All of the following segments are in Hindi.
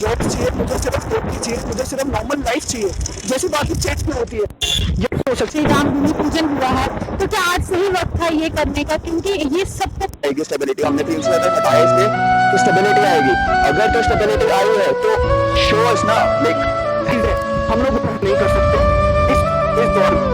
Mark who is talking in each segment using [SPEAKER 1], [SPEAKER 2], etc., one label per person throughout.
[SPEAKER 1] जॉब चाहिए, मुझे सिर्फ नौकरी चाहिए, मुझे सिर्फ नॉर्मल लाइफ चाहिए जैसी बाकी स्टेट्स में होती है। ये हो सकता
[SPEAKER 2] श्री राम भूमि पूजन हुआ है, तो क्या आज सही वक्त था ये करने का, क्योंकि ये सब
[SPEAKER 1] है स्टेबिलिटी। हमने 300 बताया इसलिए तो स्टेबिलिटी आएगी। अगर तो स्टेबिलिटी आई है तो शो अस ना, लाइक हम लोग नहीं कर सकते इस दौर में।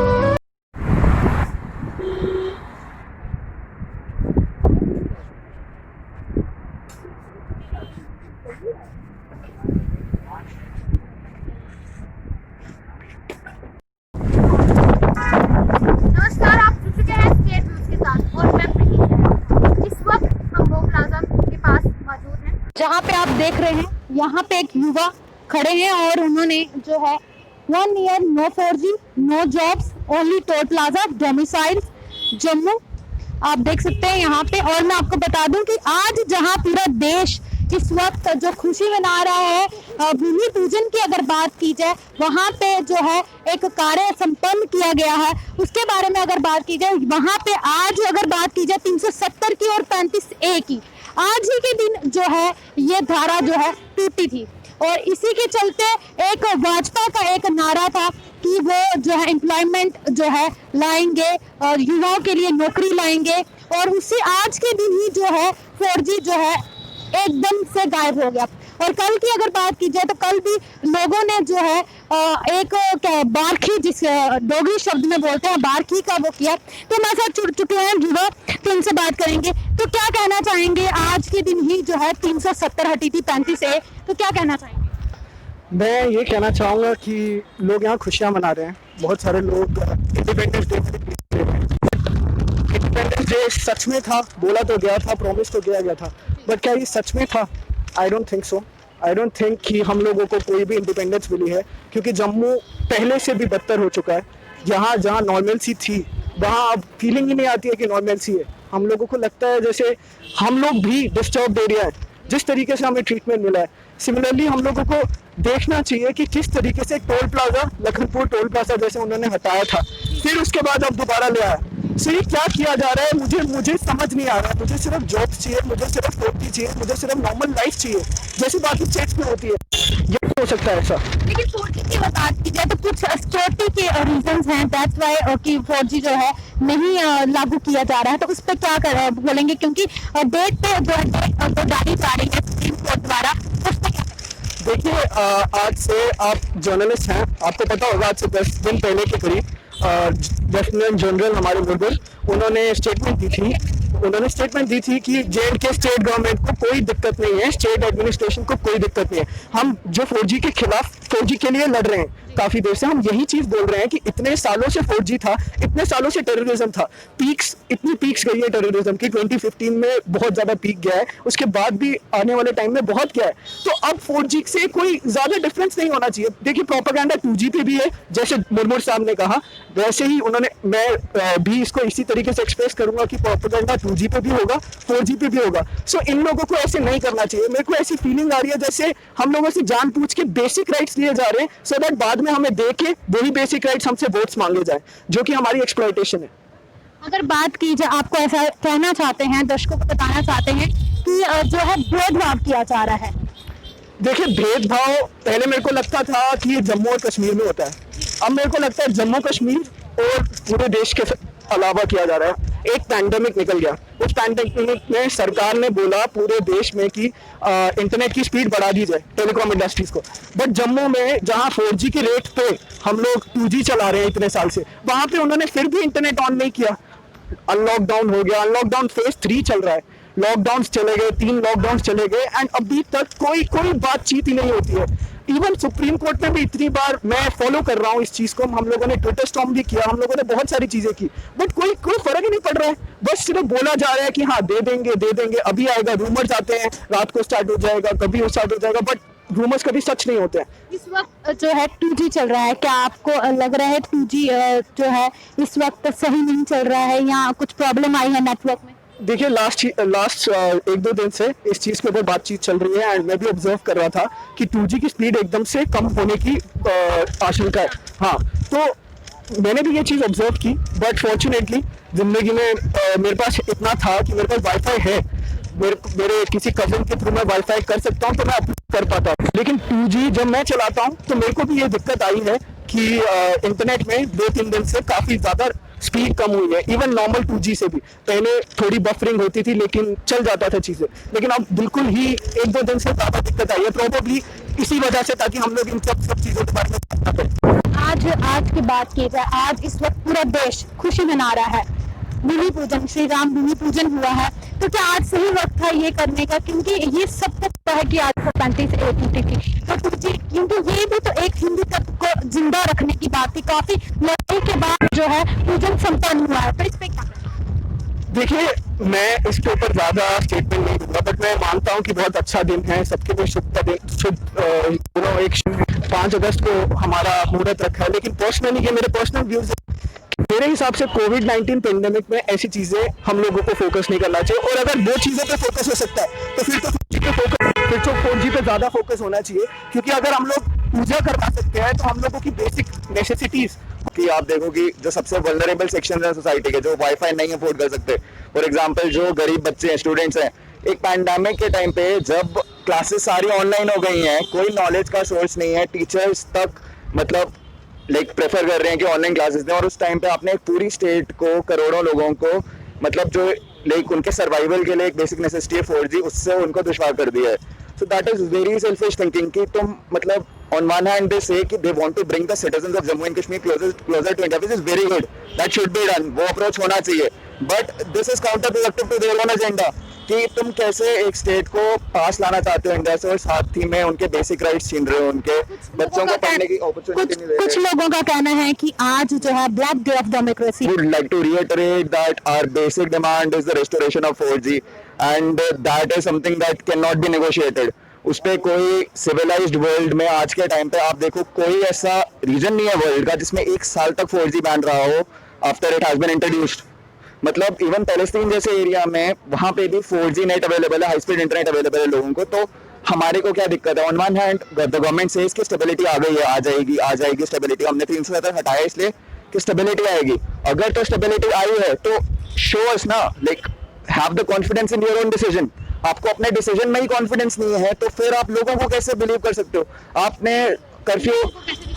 [SPEAKER 3] नमस्कार, आप जुड़ चुके हैं स्टेट न्यूज के साथ और मैं प्रीति। इस वक्त हम वो प्लाजा के पास मौजूद हैं
[SPEAKER 2] जहाँ पे आप देख रहे हैं, यहाँ पे एक युवा खड़े हैं और उन्होंने जो है 1 year no 4G no jobs only toll plaza domicile Jammu, आप देख सकते हैं यहाँ पे। और मैं आपको बता दूं कि आज जहाँ पूरा देश इस वक्त जो खुशी मना रहा है, भूमि पूजन की अगर बात की जाए, वहाँ पे जो है एक कार्य संपन्न किया गया है, उसके बारे में अगर बात की जाए, वहाँ पे आज अगर बात की जाए 370 की और 35A की, आज ही के दिन जो है ये धारा जो है टूटी थी। और इसी के चलते एक भाजपा का एक नारा था कि वो जो है एम्प्लॉयमेंट जो है लाएंगे और युवाओं के लिए नौकरी लाएंगे, और उसी आज के दिन ही जो है 4G जो है एकदम से गायब हो गया। और कल की अगर बात की जाए तो कल भी लोगों ने जो है एक बारखी, जिस डोगरी शब्द में बोलते हैं बारखी का, वो किया। तो हमारे साथ जुड़ चुके हैं युवा, तो उनसे बात करेंगे। तो क्या कहना चाहेंगे, आज के दिन ही जो है 370 हटी थी 35A, तो क्या कहना चाहेंगे?
[SPEAKER 1] मैं ये कहना चाहूँगा कि लोग यहाँ खुशियाँ मना रहे हैं। बहुत सारे लोग इंडिपेंडेंस डे इंडिपेंडेंस डे सच में था, बोला तो गया था, प्रॉमिस तो किया गया था, बट क्या ये सच में था? I don't think so. I don't think कि हम लोगों को कोई भी इंडिपेंडेंस मिली है, क्योंकि जम्मू पहले से भी बदतर हो चुका है। यहाँ जहाँ नॉर्मलसी थी वहाँ अब फीलिंग ही नहीं आती है कि नॉर्मलसी है। हम लोगों को लगता है जैसे हम लोग भी डिस्टर्ब एरिया है, जिस तरीके से हमें ट्रीटमेंट मिला है। सिमिलरली हम लोगों को देखना चाहिए कि किस तरीके से toll plaza, Lakhanpur toll plaza जैसे उन्होंने हटाया था, फिर उसके बाद अब दोबारा ले आया। सही क्या किया जा रहा है मुझे समझ नहीं आ रहा है। मुझे सिर्फ जॉब चाहिए, मुझे सिर्फ नौकरी चाहिए, मुझे सिर्फ नॉर्मल लाइफ चाहिए जैसे बाकी स्टेट्स में होती है। ये हो सकता है ऐसा।
[SPEAKER 2] लेकिन 4G की बात की जाए तो कुछ सिक्योरिटी के रीजंस हैं, दैट्स व्हाई कि 4G जो है नहीं लागू किया जा रहा है, तो उस पर क्या बोलेंगे? क्योंकि डेट पे जो डाली जा रही है सुप्रीम कोर्ट द्वारा, उस पर क्या?
[SPEAKER 1] देखिए, आज से आप जर्नलिस्ट हैं, आपको पता होगा आज से 10 दिन पहले के करीब लेफ्टिनेंट जनरल हमारे मुर्गर उन्होंने स्टेटमेंट दी थी कि J&K स्टेट गवर्नमेंट को कोई दिक्कत नहीं है, स्टेट एडमिनिस्ट्रेशन को कोई दिक्कत नहीं है। हम जो 4G के खिलाफ 4G के लिए लड़ रहे हैं काफी देर से, हम यही चीज बोल रहे हैं कि इतने सालों से 4G था, इतने सालों से टेररिज्म था, इतनी पीक्स गई है टेररिज्म की। 2015 में बहुत ज्यादा पीक गया है, उसके बाद भी आने वाले टाइम में बहुत गया है। तो अब 4G से कोई ज्यादा डिफरेंस नहीं होना चाहिए। देखिए, प्रोपेगेंडा 2G पे भी है, जैसे मुर्मू साहब ने कहा, वैसे ही मैं भी इसको इसी तरीके से एक्सप्रेस करूंगा कि प्रोपेगेंडा 2G पे भी होगा, 4G पे भी होगा। सो इन लोगों को ऐसे नहीं करना चाहिए। मेरे को ऐसी फीलिंग आ रही है जैसे हम लोगों से जानबूझ के बेसिक राइट्स लिए जा रहे हैं, सो दैट बाद में हमें दे के वही बेसिक राइट्स हमसे वोट्स मांगे जाए, जो कि हमारी एक्सप्लॉयटेशन है।
[SPEAKER 2] अगर बात की जाए, आपको ऐसा कहना चाहते हैं, दर्शकों को बताना चाहते हैं कि जो है भेदभाव किया जा रहा है?
[SPEAKER 1] देखिए, भेदभाव पहले मेरे को लगता था कि ये जम्मू और कश्मीर में होता है, अब मेरे को लगता है जम्मू कश्मीर और पूरे देश के अलावा किया जा रहा है। एक पैंडेमिक निकल गया, उस पैंडेमिक में सरकार ने बोला पूरे देश में कि इंटरनेट की स्पीड बढ़ा दी जाए टेलीकॉम इंडस्ट्रीज को, बट जम्मू में जहां 4G के रेट पे हम लोग 2G चला रहे हैं इतने साल से, वहां पे उन्होंने फिर भी इंटरनेट ऑन नहीं किया। अनलॉकडाउन हो गया, अनलॉकडाउन फेज 3 चल रहा है, लॉकडाउन चले गए, 3 लॉकडाउन चले गए, एंड अभी तक कोई बातचीत ही नहीं होती है। इवन सुप्रीम कोर्ट में भी इतनी बार मैं फॉलो कर रहा हूँ इस चीज को, हम लोगों ने ट्विटर स्टॉर्म भी किया, हम लोगों ने बहुत सारी चीजें की, बट कोई फर्क ही नहीं पड़ रहा है। बस सिर्फ बोला जा रहा है कि हाँ दे देंगे, अभी आएगा। रूमर्स आते हैं, रात को स्टार्ट हो जाएगा, कभी वो स्टार्ट हो जाएगा, बट रूमर्स कभी सच नहीं होते हैं।
[SPEAKER 2] इस वक्त जो है 2G चल रहा है, क्या आपको लग रहा है 2G जो है इस वक्त सही नहीं चल रहा है, या कुछ प्रॉब्लम आई है नेटवर्क में?
[SPEAKER 1] देखिए, लास्ट 1-2 दिन से इस चीज़ के ऊपर बातचीत चल रही है, एंड मैं भी ऑब्जर्व कर रहा था कि 2G की स्पीड एकदम से कम होने की आशंका है। हाँ, तो मैंने भी ये चीज़ ऑब्जर्व की, बट फॉर्चुनेटली ज़िंदगी में मेरे पास इतना था कि मेरे पास वाईफाई है, मेरे किसी कज़न के थ्रू मैं वाईफाई कर सकता हूँ, तो मैं अपलोड कर पाता हूँ। लेकिन 2G जब मैं चलाता हूँ तो मेरे को भी ये दिक्कत आई है कि इंटरनेट में 2-3 दिन से काफ़ी ज़्यादा स्पीड कम हुई है, इवन नॉर्मल 2G से भी। पहले थोड़ी बफरिंग होती थी लेकिन चल जाता था चीज़ें, लेकिन अब बिल्कुल ही 1-2 दिन से ज़्यादा दिक्कत आई है, प्रोबेबली इसी वजह से, ताकि हम लोग इन सब चीज़ों के बारे में बात ना करें।
[SPEAKER 2] आज की बात की जाए, आज इस वक्त पूरा देश खुशी मना रहा है, भूमि पूजन, श्री राम भूमि पूजन हुआ है। तो क्या आज सही वक्त था ये करने का? क्योंकि ये सबको पता है कि आज 35 एक टूटी थी, तो टूटी, क्योंकि ये भी तो एक हिंदू तत्व को जिंदा रखने की बात थी। काफी लड़ाई के बाद जो है पूजन संपन्न हुआ है, तो इस पे क्या?
[SPEAKER 1] देखिए, मैं इसके ऊपर ज़्यादा स्टेटमेंट नहीं दूंगा, बट मैं मानता हूँ कि बहुत अच्छा दिन है, सबके लिए शुभ का दिन, शुभ एक 5 अगस्त को हमारा मुहूर्त रखा है। लेकिन पर्सनली, ये मेरे पर्सनल व्यूज है, मेरे हिसाब से कोविड-19 पेंडेमिक में ऐसी चीज़ें हम लोगों को फोकस नहीं करना चाहिए, और अगर वो चीज़ों पे फोकस हो सकता है तो फिर तो 4G पे ज़्यादा फोकस होना चाहिए, क्योंकि अगर हम लोग पूजा करवा सकते हैं तो हम लोगों की बेसिक नेसेसिटीज़
[SPEAKER 4] कि आप देखो कि जो सबसे वल्नरेबल सेक्शन है सोसाइटी के, जो वाईफाई नहीं अफोर्ड कर सकते, फॉर एग्जांपल जो गरीब बच्चे हैं, स्टूडेंट्स हैं, एक पैंडेमिक के टाइम पे जब क्लासेस सारी ऑनलाइन हो गई हैं, कोई नॉलेज का सोर्स नहीं है, टीचर्स तक मतलब प्रेफर कर रहे हैं कि ऑनलाइन क्लासेस दें, और उस टाइम पे आपने पूरी स्टेट को, करोड़ों लोगों को, मतलब जो उनके सर्वाइवल के लिए एक बेसिक नेसेसिटी है 4G, उससे उनको दुश्वार कर दिया है। So that is very selfish thinking कि तुम मतलब on one hand they say कि they want to bring the citizens of Jammu and Kashmir closer to India, which is very good, that should be done, वो approach होना चाहिए, but this is counterproductive to their own agenda कि तुम कैसे एक स्टेट को पास लाना चाहते हो इंडिया से, और साथ ही में उनके बेसिक राइट्स छीन रहे हो, उनके बच्चों को पढ़ने की अपॉर्चुनिटी नहीं दे रहे।
[SPEAKER 2] कुछ लोगों का कहना है कि आज जो है black day of democracy.
[SPEAKER 4] Would like to reiterate that our basic demand is the restoration of 4G, and that is something that cannot be negotiated. उस पर कोई सिविलाइज्ड वर्ल्ड में आज के टाइम पे आप देखो, कोई ऐसा रीजन नहीं है वर्ल्ड का जिसमें 1 साल तक 4G बैन रहा हो after it has been introduced. मतलब इवन पैलेस्टीन जैसे एरिया में वहाँ पे भी 4G नेट अवेलेबल है, हाई स्पीड इंटरनेट अवेलेबल है लोगों को, तो हमारे को क्या दिक्कत है? On one hand the government से इसकी स्टेबिलिटी आ गई है, आ जाएगी स्टेबिलिटी, हमने 370 हटाया इसलिए कि स्टेबिलिटी आएगी। अगर तो स्टेबिलिटी आई है तो शो अस ना, like have the confidence in your own decision. आपको अपने डिसीजन में ही कॉन्फिडेंस नहीं है तो फिर आप लोगों को कैसे बिलीव कर सकते हो? आपने कर्फ्यू,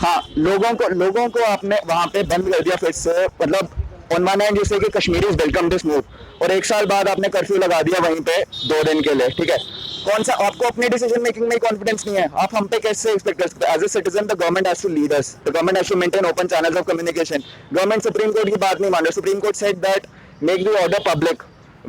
[SPEAKER 4] हाँ, लोगों को आपने वहां पे बंद कर दिया फिर से, मतलब ऑन वन हैंड जैसे कि कश्मीरी वेलकम दिस मूव, और 1 साल बाद आपने कर्फ्यू लगा दिया वहीं पे 2 दिन के लिए, ठीक है? कौन सा आपको अपने डिसीजन मेकिंग में कॉन्फिडेंस नहीं है? आप हम पे कैसे एक्सपेक्ट कर सकते हैं? As a citizen the government has to lead us, the government has to maintain open channels of communication. Government Supreme Court की बात नहीं मान रही। Supreme Court said that make the order public,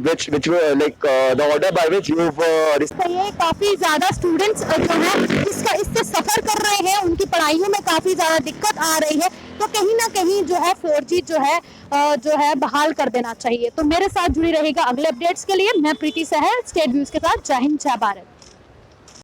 [SPEAKER 4] which the order by which you've
[SPEAKER 2] ये काफी ज्यादा स्टूडेंट्स जो है इससे सफर कर रहे हैं, उनकी पढ़ाइयों में काफी ज्यादा दिक्कत आ रही है, तो कहीं ना कहीं जो है 4G जो है बहाल कर देना चाहिए। तो मेरे साथ जुड़ी रहेगा अगले अपडेट्स के लिए। मैं प्रीति सहर, स्टेट व्यूज के साथ। जय हिंद, जय भारत।